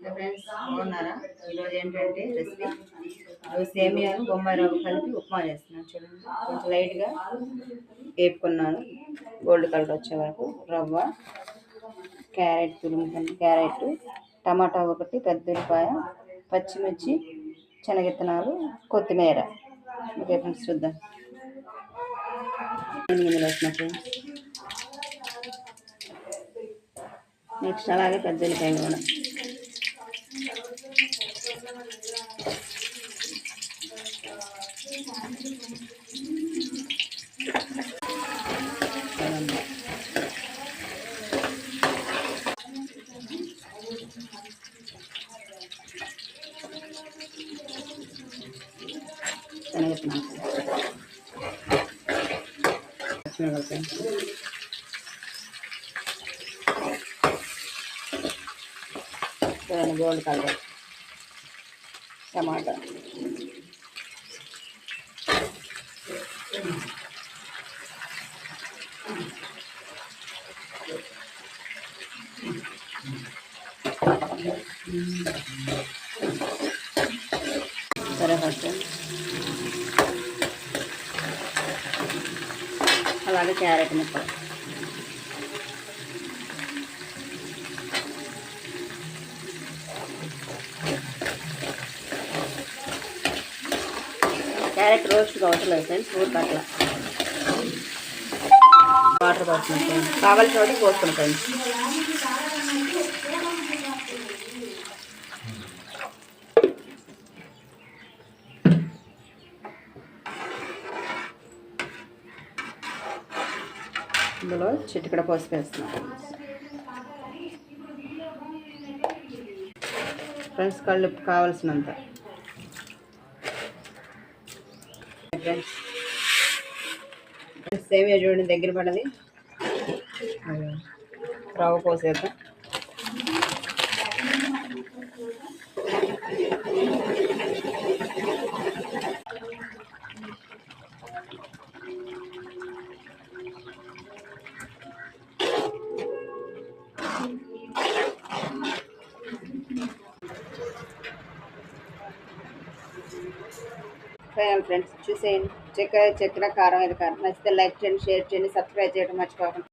Friends బాగున్నారా? ఈరోజు ఏంటంటే రెసిపీ సేమియాను బొంబాయి రవ్వ కలిపి ఉప్మా చేస్తున్నాను. చూడండి, కొంచెం లైట్గా వేపుకున్నాను గోల్డ్ కలర్ వచ్చే వరకు. రవ్వ, క్యారెట్ తురుముకొని, క్యారెట్, టమాటా ఒకటి, పెద్ద ఉల్లిపాయ, పచ్చిమిర్చి, శనగిత్తనాలు, కొత్తిమీర. ఓకే ఫ్రెండ్స్, చూద్దాం. ఇందులో వేసిన ఫ్రెండ్స్ నెక్స్ట్ అలాగే పెద్ద ఉల్లిపాయ కూడా. శనగత్తున్నాను గోల్డ్ కలర్, టమాటా, సరే, అలాగే క్యారెట్ ముక్కలు. క్యారెట్ రోస్ట్గా అవసరం ఫ్రెండ్స్, ఊరికట్లా వాటర్ పోస్తున్నాం ఫ్రెండ్స్, కావాల్సిన వాటికి పోస్తున్నాం ఫ్రెండ్స్. ఇందులో చిటికెడ పసుపు వేస్తున్నాం ఫ్రెండ్స్, కళ్ళుప్పు కావాల్సినంత. ఫ్రెండ్స్ సేమియా చూడండి దగ్గర పడది, రవ్వ పోసేద్దాం. ఫైనల్ ఫ్రెండ్స్ చూసేయండి. చక్కెర కారం, ఇది కారం నచ్చితే లైక్ చేయండి, షేర్ చేయండి, సబ్స్క్రైబ్ చేయడం మర్చిపోకండి.